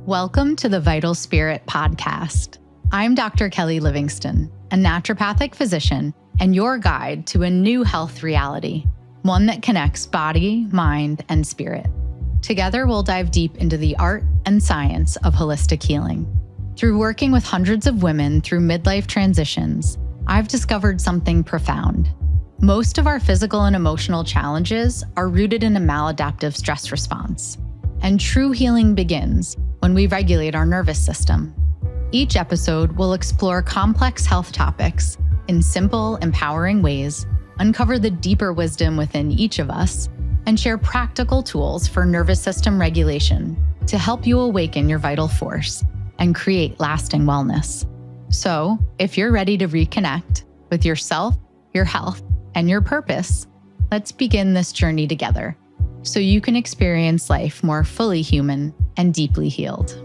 Welcome to the Vital Spirit podcast. I'm Dr. Kelly Livingston, a naturopathic physician and your guide to a new health reality, one that connects body, mind, and spirit. Together, we'll dive deep into the art and science of holistic healing. Through working with hundreds of women through midlife transitions, I've discovered something profound. Most of our physical and emotional challenges are rooted in a maladaptive stress response, and true healing begins when we regulate our nervous system. Each episode will explore complex health topics in simple, empowering ways, uncover the deeper wisdom within each of us, and share practical tools for nervous system regulation to help you awaken your vital force and create lasting wellness. So, if you're ready to reconnect with yourself, your health, and your purpose, let's begin this journey together so you can experience life more fully human and deeply healed.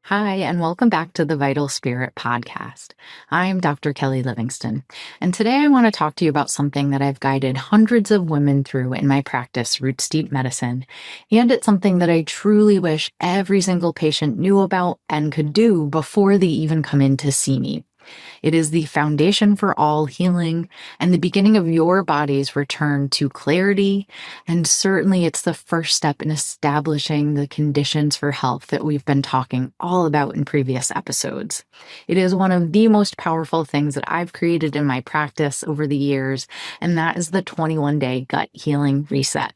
Hi, and welcome back to the Vital Spirit podcast. I'm Dr. Kelly Livingston, and today I want to talk to you about something that I've guided hundreds of women through in my practice, Roots Deep Medicine, and it's something that I truly wish every single patient knew about and could do before they even come in to see me. It is the foundation for all healing and the beginning of your body's return to clarity. And certainly it's the first step in establishing the conditions for health that we've been talking all about in previous episodes. It is one of the most powerful things that I've created in my practice over the years, and that is the 21-day gut healing reset.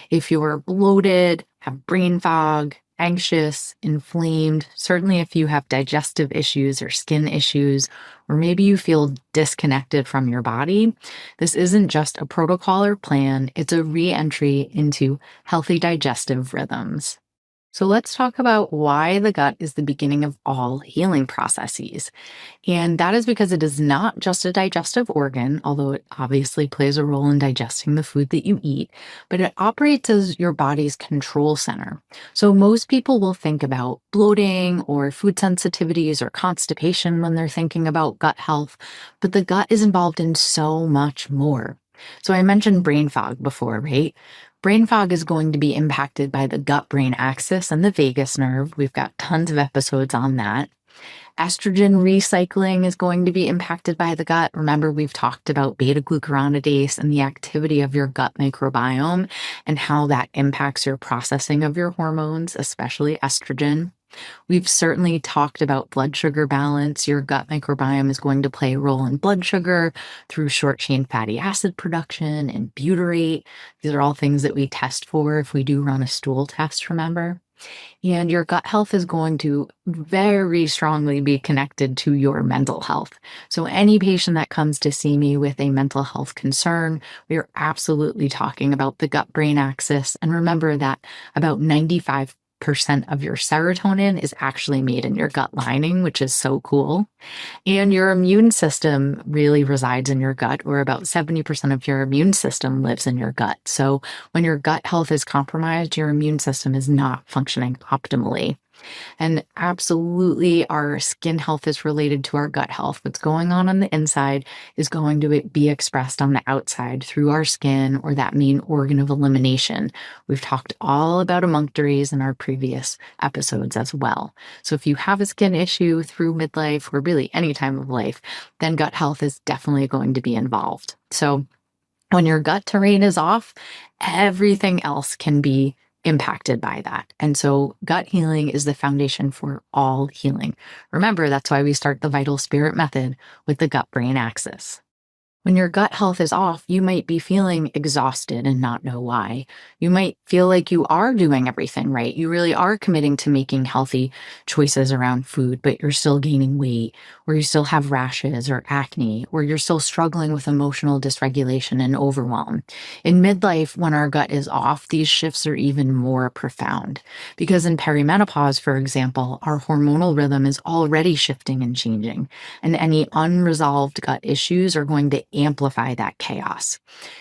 If you're bloated, have brain fog, anxious, inflamed, certainly if you have digestive issues or skin issues, or maybe you feel disconnected from your body, this isn't just a protocol or plan, it's a re-entry into healthy digestive rhythms. So let's talk about why the gut is the beginning of all healing processes. And that is because it is not just a digestive organ, although it obviously plays a role in digesting the food that you eat, but it operates as your body's control center. So most people will think about bloating or food sensitivities or constipation when they're thinking about gut health, but the gut is involved in so much more. So I mentioned brain fog before, right? Brain fog is going to be impacted by the gut-brain axis and the vagus nerve. We've got tons of episodes on that. Estrogen recycling is going to be impacted by the gut. Remember, we've talked about beta-glucuronidase and the activity of your gut microbiome and how that impacts your processing of your hormones, especially estrogen. We've certainly talked about blood sugar balance. Your gut microbiome is going to play a role in blood sugar through short-chain fatty acid production and butyrate. These are all things that we test for if we do run a stool test, remember? And your gut health is going to very strongly be connected to your mental health. So any patient that comes to see me with a mental health concern, we are absolutely talking about the gut-brain axis. And remember that about 95% of your serotonin is actually made in your gut lining, which is so cool. And your immune system really resides in your gut, where about 70% of your immune system lives in your gut. So when your gut health is compromised, your immune system is not functioning optimally. And absolutely, our skin health is related to our gut health. What's going on the inside is going to be expressed on the outside through our skin or that main organ of elimination. We've talked all about emunctories in our previous episodes as well. So if you have a skin issue through midlife or really any time of life, then gut health is definitely going to be involved. So when your gut terrain is off, everything else can be impacted by that. And so gut healing is the foundation for all healing. Remember, that's why we start the Vital Spirit method with the gut-brain axis. When your gut health is off, you might be feeling exhausted and not know why. You might feel like you are doing everything right. You really are committing to making healthy choices around food, but you're still gaining weight, or you still have rashes or acne, or you're still struggling with emotional dysregulation and overwhelm. In midlife, when our gut is off, these shifts are even more profound. Because in perimenopause, for example, our hormonal rhythm is already shifting and changing, and any unresolved gut issues are going to amplify that chaos.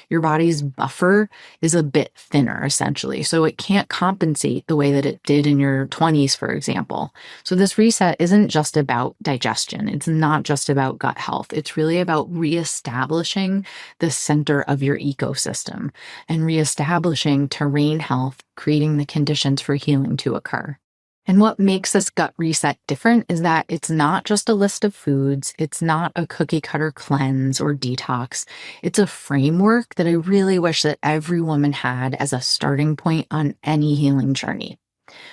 Your body's buffer is a bit thinner, essentially, so it can't compensate the way that it did in your 20s, for example. So this reset isn't just about digestion. It's not just about gut health. It's really about reestablishing the center of your ecosystem and reestablishing terrain health, creating the conditions for healing to occur. And what makes this gut reset different is that it's not just a list of foods. It's not a cookie cutter cleanse or detox. It's a framework that I really wish that every woman had as a starting point on any healing journey.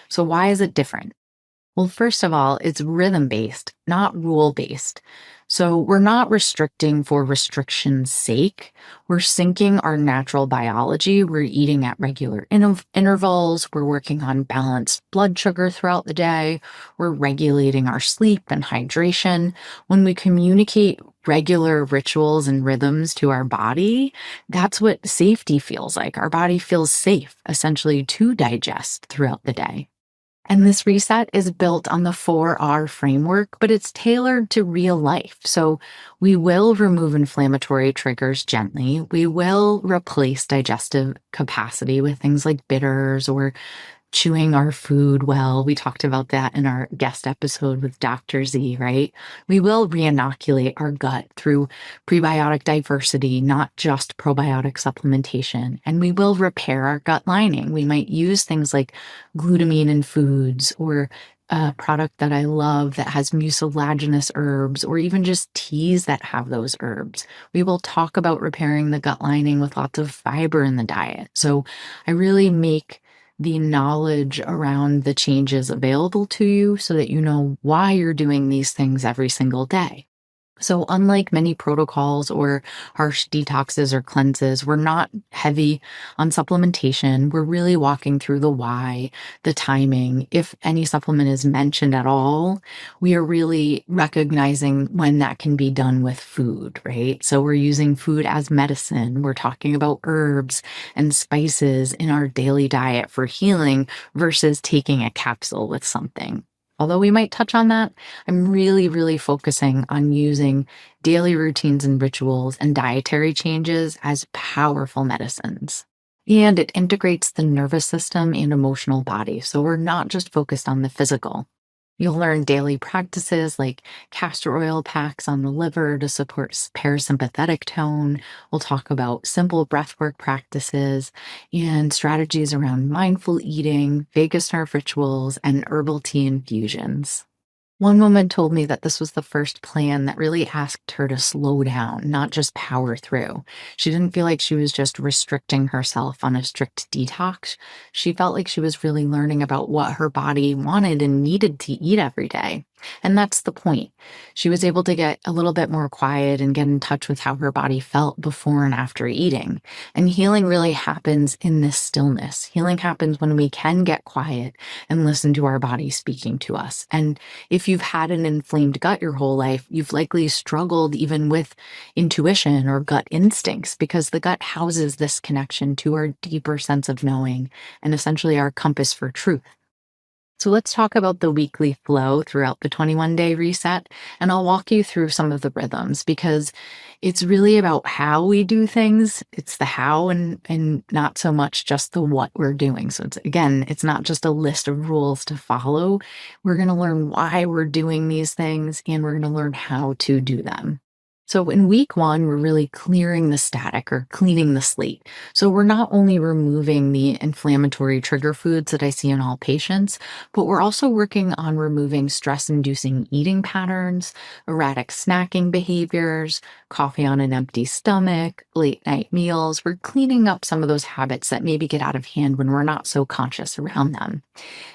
So why is it different? Well, first of all, it's rhythm based, not rule based. So we're not restricting for restriction's sake. We're syncing our natural biology. We're eating at regular intervals. We're working on balanced blood sugar throughout the day. We're regulating our sleep and hydration. When we communicate regular rituals and rhythms to our body, that's what safety feels like. Our body feels safe, essentially, to digest throughout the day. And this reset is built on the 4R framework, but it's tailored to real life. So we will remove inflammatory triggers gently. We will replace digestive capacity with things like bitters or chewing our food well. We talked about that in our guest episode with Dr. Z, right? We will reinoculate our gut through prebiotic diversity, not just probiotic supplementation. And we will repair our gut lining. We might use things like glutamine in foods or a product that I love that has mucilaginous herbs or even just teas that have those herbs. We will talk about repairing the gut lining with lots of fiber in the diet. So I really make the knowledge around the changes available to you so that you know why you're doing these things every single day. So unlike many protocols or harsh detoxes or cleanses, we're not heavy on supplementation. We're really walking through the why, the timing. If any supplement is mentioned at all, we are really recognizing when that can be done with food, right? So we're using food as medicine. We're talking about herbs and spices in our daily diet for healing versus taking a capsule with something. Although we might touch on that, I'm really, really focusing on using daily routines and rituals and dietary changes as powerful medicines. And it integrates the nervous system and emotional body. So we're not just focused on the physical. You'll learn daily practices like castor oil packs on the liver to support parasympathetic tone. We'll talk about simple breathwork practices and strategies around mindful eating, vagus nerve rituals, and herbal tea infusions. One woman told me that this was the first plan that really asked her to slow down, not just power through. She didn't feel like she was just restricting herself on a strict detox. She felt like she was really learning about what her body wanted and needed to eat every day. And that's the point. She was able to get a little bit more quiet and get in touch with how her body felt before and after eating. And healing really happens in this stillness. Healing happens when we can get quiet and listen to our body speaking to us. And if you've had an inflamed gut your whole life, you've likely struggled even with intuition or gut instincts because the gut houses this connection to our deeper sense of knowing and essentially our compass for truth. So let's talk about the weekly flow throughout the 21-day reset, and I'll walk you through some of the rhythms because it's really about how we do things. It's the how and not so much just the what we're doing. So it's not just a list of rules to follow. We're going to learn why we're doing these things, and we're going to learn how to do them. So in week 1, we're really clearing the static or cleaning the slate. So we're not only removing the inflammatory trigger foods that I see in all patients, but we're also working on removing stress-inducing eating patterns, erratic snacking behaviors, coffee on an empty stomach, late night meals. We're cleaning up some of those habits that maybe get out of hand when we're not so conscious around them.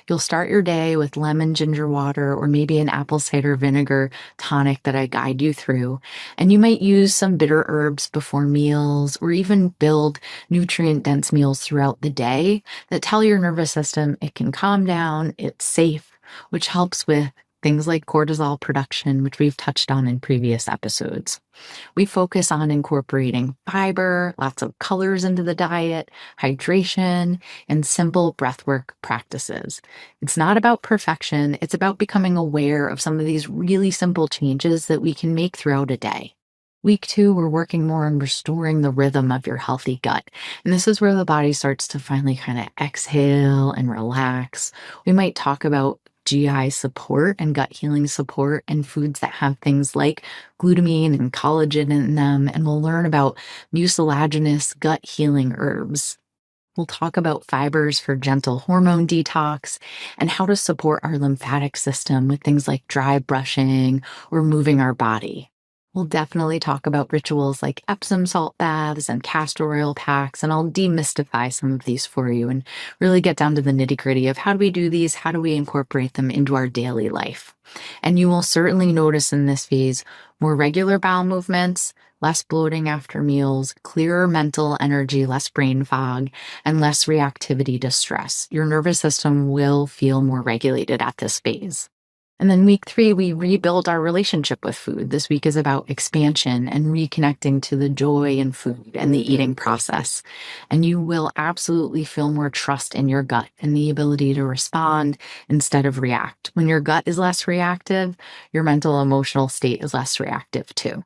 You'll start your day with lemon ginger water or maybe an apple cider vinegar tonic that I guide you through. And you might use some bitter herbs before meals or even build nutrient-dense meals throughout the day that tell your nervous system it can calm down, it's safe, which helps with things like cortisol production, which we've touched on in previous episodes. We focus on incorporating fiber, lots of colors into the diet, hydration, and simple breathwork practices. It's not about perfection. It's about becoming aware of some of these really simple changes that we can make throughout a day. Week 2, we're working more on restoring the rhythm of your healthy gut. And this is where the body starts to finally kind of exhale and relax. We might talk about GI support and gut healing support and foods that have things like glutamine and collagen in them. And we'll learn about mucilaginous gut healing herbs. We'll talk about fibers for gentle hormone detox and how to support our lymphatic system with things like dry brushing or moving our body. We'll definitely talk about rituals like Epsom salt baths and castor oil packs, and I'll demystify some of these for you and really get down to the nitty gritty of how do we do these? How do we incorporate them into our daily life? And you will certainly notice in this phase more regular bowel movements, less bloating after meals, clearer mental energy, less brain fog, and less reactivity to stress. Your nervous system will feel more regulated at this phase. And then week 3, we rebuild our relationship with food. This week is about expansion and reconnecting to the joy in food and the eating process. And you will absolutely feel more trust in your gut and the ability to respond instead of react. When your gut is less reactive, your mental emotional state is less reactive too.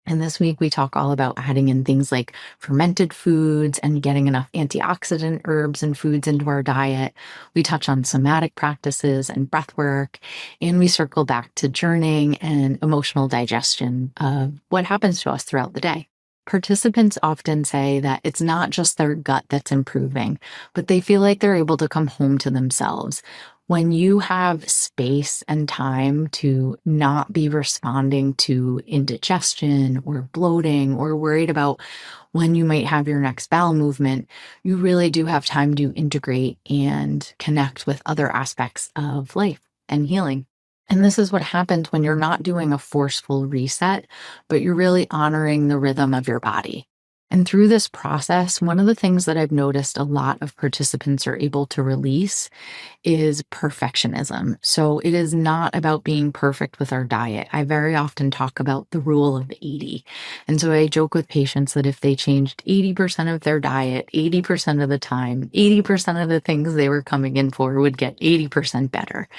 And this week, we talk all about adding in things like fermented foods and getting enough antioxidant herbs and foods into our diet. We touch on somatic practices and breath work, and we circle back to journaling and emotional digestion of what happens to us throughout the day. Participants often say that it's not just their gut that's improving, but they feel like they're able to come home to themselves. When you have space and time to not be responding to indigestion or bloating or worried about when you might have your next bowel movement, you really do have time to integrate and connect with other aspects of life and healing. And this is what happens when you're not doing a forceful reset, but you're really honoring the rhythm of your body. And through this process, one of the things that I've noticed a lot of participants are able to release is perfectionism. So it is not about being perfect with our diet. I very often talk about the rule of 80. And so I joke with patients that if they changed 80% of their diet, 80% of the time, 80% of the things they were coming in for would get 80% better.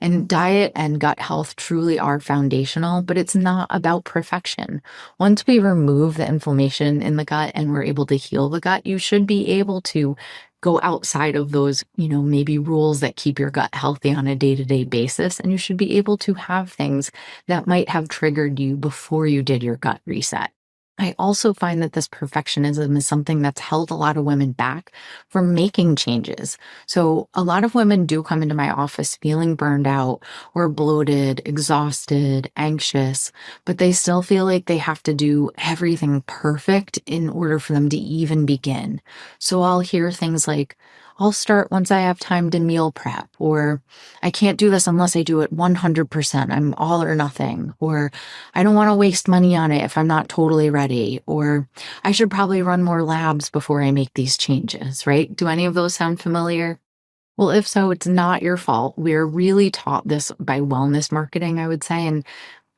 And diet and gut health truly are foundational, but it's not about perfection. Once we remove the inflammation in the gut and we're able to heal the gut, you should be able to go outside of those, maybe rules that keep your gut healthy on a day-to-day basis. And you should be able to have things that might have triggered you before you did your gut reset. I also find that this perfectionism is something that's held a lot of women back from making changes. So a lot of women do come into my office feeling burned out or bloated, exhausted, anxious, but they still feel like they have to do everything perfect in order for them to even begin. So I'll hear things like, I'll start once I have time to meal prep, or I can't do this unless I do it 100%. I'm all or nothing, or I don't want to waste money on it if I'm not totally ready, or I should probably run more labs before I make these changes, right? Do any of those sound familiar? Well, if so, it's not your fault. We're really taught this by wellness marketing, I would say, and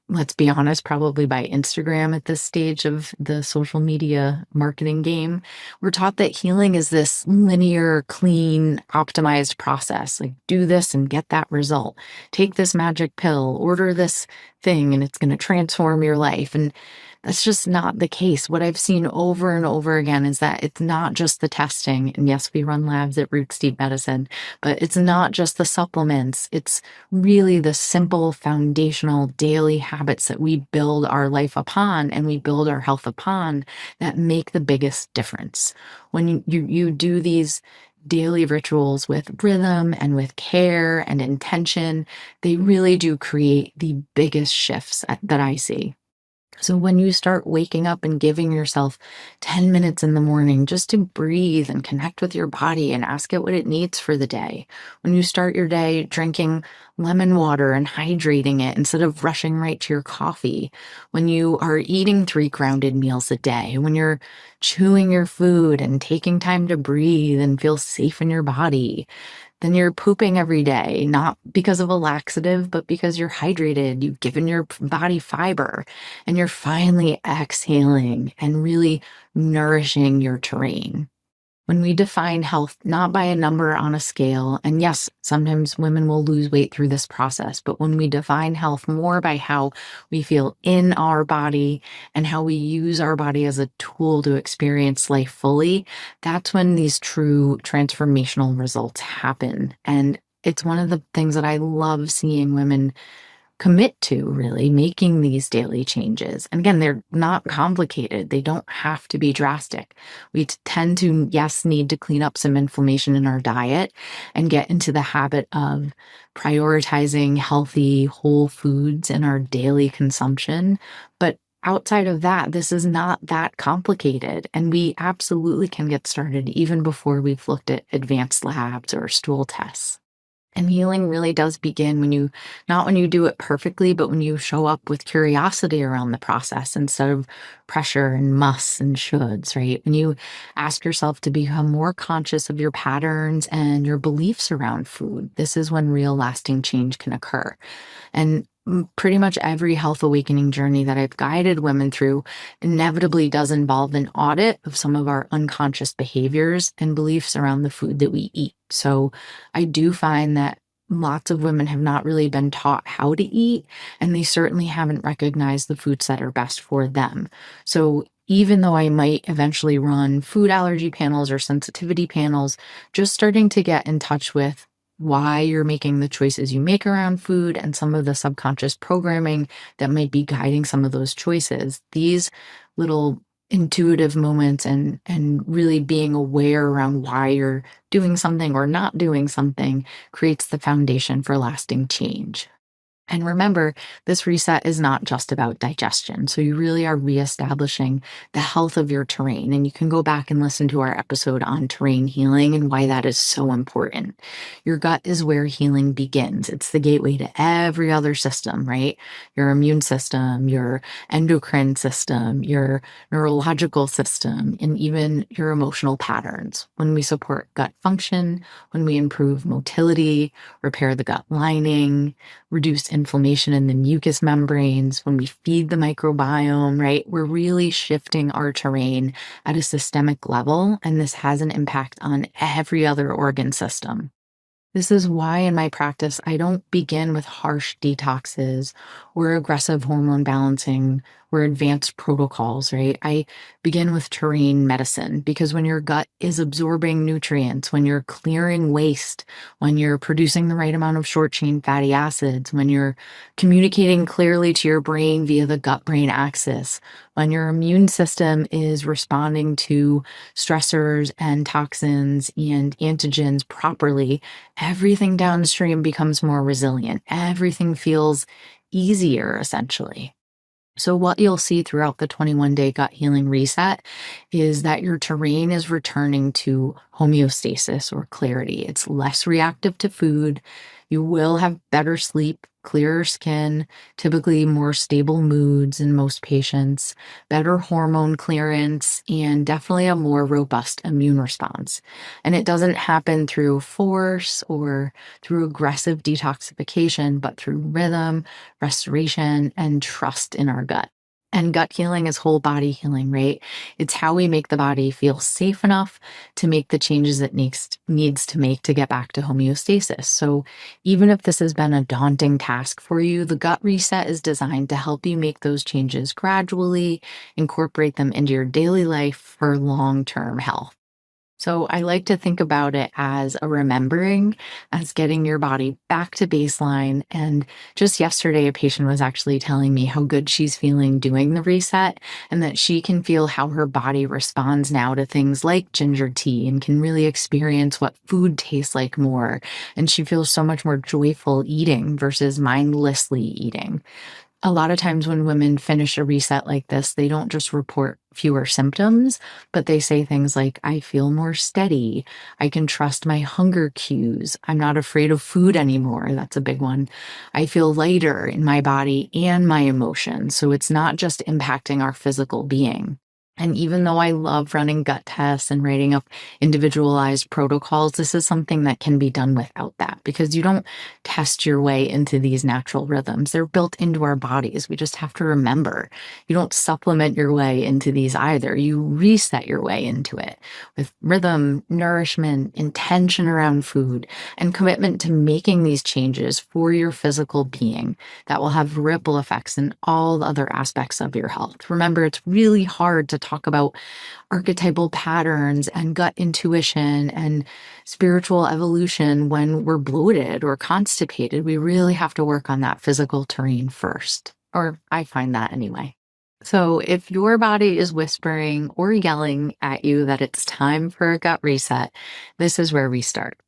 let's be honest, probably by Instagram at this stage of the social media marketing game. We're taught that healing is this linear, clean, optimized process. Like, do this and get that result. Take this magic pill, order this thing, and it's going to transform your life. And that's just not the case. What I've seen over and over again is that it's not just the testing. And yes, we run labs at Roots Deep Medicine, but it's not just the supplements. It's really the simple foundational daily habits that we build our life upon and we build our health upon that make the biggest difference. When you do these daily rituals with rhythm and with care and intention, they really do create the biggest shifts that I see. So when you start waking up and giving yourself 10 minutes in the morning just to breathe and connect with your body and ask it what it needs for the day, when you start your day drinking lemon water and hydrating it instead of rushing right to your coffee, when you are eating 3 grounded meals a day, when you're chewing your food and taking time to breathe and feel safe in your body, then you're pooping every day, not because of a laxative, but because you're hydrated, you've given your body fiber, and you're finally exhaling and really nourishing your terrain. When we define health not by a number on a scale, and yes, sometimes women will lose weight through this process, but when we define health more by how we feel in our body and how we use our body as a tool to experience life fully, that's when these true transformational results happen. And it's one of the things that I love seeing women commit to, really making these daily changes. And again, they're not complicated. They don't have to be drastic. We tend to, yes, need to clean up some inflammation in our diet and get into the habit of prioritizing healthy, whole foods in our daily consumption. But outside of that, this is not that complicated. And we absolutely can get started even before we've looked at advanced labs or stool tests. And healing really does begin not when you do it perfectly, but when you show up with curiosity around the process instead of pressure and musts and shoulds, right? When you ask yourself to become more conscious of your patterns and your beliefs around food, this is when real lasting change can occur. And pretty much every health awakening journey that I've guided women through inevitably does involve an audit of some of our unconscious behaviors and beliefs around the food that we eat. So I do find that lots of women have not really been taught how to eat, and they certainly haven't recognized the foods that are best for them. So even though I might eventually run food allergy panels or sensitivity panels, just starting to get in touch with why you're making the choices you make around food and some of the subconscious programming that might be guiding some of those choices. These little intuitive moments and really being aware around why you're doing something or not doing something creates the foundation for lasting change. And remember, this reset is not just about digestion. So you really are reestablishing the health of your terrain. And you can go back and listen to our episode on terrain healing and why that is so important. Your gut is where healing begins. It's the gateway to every other system, right? Your immune system, your endocrine system, your neurological system, and even your emotional patterns. When we support gut function, when we improve motility, repair the gut lining, reduce inflammation in the mucous membranes, when we feed the microbiome, right? We're really shifting our terrain at a systemic level, and this has an impact on every other organ system. This is why in my practice, I don't begin with harsh detoxes or aggressive hormone balancing or advanced protocols, right? I begin with terrain medicine because when your gut is absorbing nutrients, when you're clearing waste, when you're producing the right amount of short chain fatty acids, when you're communicating clearly to your brain via the gut brain axis, when your immune system is responding to stressors and toxins and antigens properly, everything downstream becomes more resilient. Everything feels easier, essentially. So what you'll see throughout the 21-day gut healing reset is that your terrain is returning to homeostasis or clarity. It's less reactive to food. You will have better sleep, clearer skin, typically more stable moods in most patients, better hormone clearance, and definitely a more robust immune response. And it doesn't happen through force or through aggressive detoxification, but through rhythm, restoration, and trust in our gut. And gut healing is whole body healing, right? It's how we make the body feel safe enough to make the changes it needs to make to get back to homeostasis. So even if this has been a daunting task for you, the gut reset is designed to help you make those changes gradually, incorporate them into your daily life for long-term health. So I like to think about it as a remembering, as getting your body back to baseline. And just yesterday, a patient was actually telling me how good she's feeling doing the reset and that she can feel how her body responds now to things like ginger tea and can really experience what food tastes like more. And she feels so much more joyful eating versus mindlessly eating. A lot of times when women finish a reset like this, they don't just report fewer symptoms, but they say things like, I feel more steady. I can trust my hunger cues. I'm not afraid of food anymore. That's a big one. I feel lighter in my body and my emotions. So it's not just impacting our physical being. And even though I love running gut tests and writing up individualized protocols, this is something that can be done without that. because you don't test your way into these natural rhythms. They're built into our bodies. We just have to remember. You don't supplement your way into these either. You reset your way into it with rhythm, nourishment, intention around food, and commitment to making these changes for your physical being that will have ripple effects in all other aspects of your health. Remember, it's really hard to talk about archetypal patterns and gut intuition and spiritual evolution when we're bloated or constipated. We really have to work on that physical terrain first, or I find that anyway. So, if your body is whispering or yelling at you that it's time for a gut reset, this is where we start.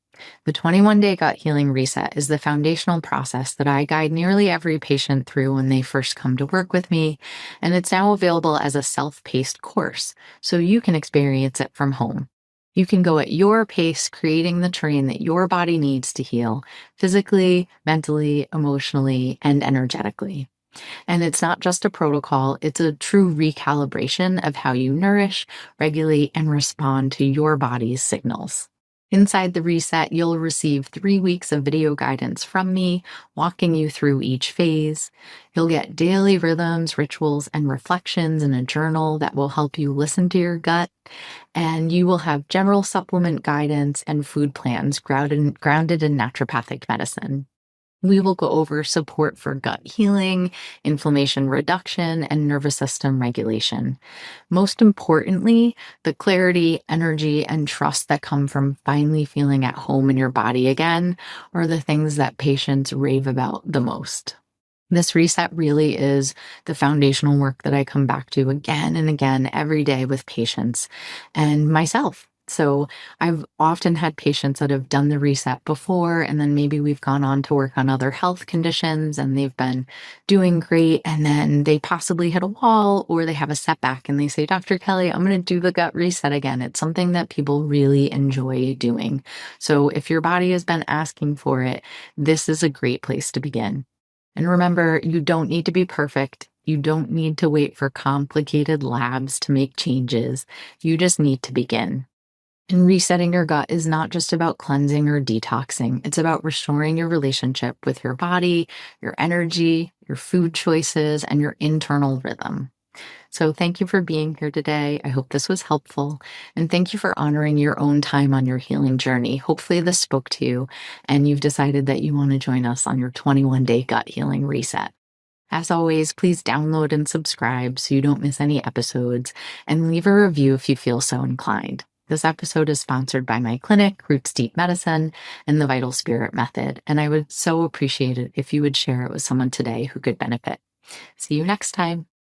The 21-day gut healing reset is the foundational process that I guide nearly every patient through when they first come to work with me, and it's now available as a self-paced course, so you can experience it from home. You can go at your pace, creating the terrain that your body needs to heal physically, mentally, emotionally, and energetically. And it's not just a protocol, it's a true recalibration of how you nourish, regulate, and respond to your body's signals. Inside the reset, you'll receive 3 weeks of video guidance from me, walking you through each phase. You'll get daily rhythms, rituals, and reflections in a journal that will help you listen to your gut. And you will have general supplement guidance and food plans grounded in naturopathic medicine. We will go over support for gut healing, inflammation reduction, and nervous system regulation. Most importantly, the clarity, energy, and trust that come from finally feeling at home in your body again are the things that patients rave about the most. This reset really is the foundational work that I come back to again and again every day with patients and myself. So I've often had patients that have done the reset before, and then maybe we've gone on to work on other health conditions and they've been doing great. And then they possibly hit a wall or they have a setback and they say, Dr. Kelly, I'm going to do the gut reset again. It's something that people really enjoy doing. So if your body has been asking for it, this is a great place to begin. And remember, you don't need to be perfect. You don't need to wait for complicated labs to make changes. You just need to begin. And resetting your gut is not just about cleansing or detoxing. It's about restoring your relationship with your body, your energy, your food choices, and your internal rhythm. So thank you for being here today. I hope this was helpful. And thank you for honoring your own time on your healing journey. Hopefully this spoke to you and you've decided that you want to join us on your 21-day gut healing reset. As always, please download and subscribe so you don't miss any episodes, and leave a review if you feel so inclined. This episode is sponsored by my clinic, Roots Deep Medicine, and the Vital Spirit Method, and I would so appreciate it if you would share it with someone today who could benefit. See you next time.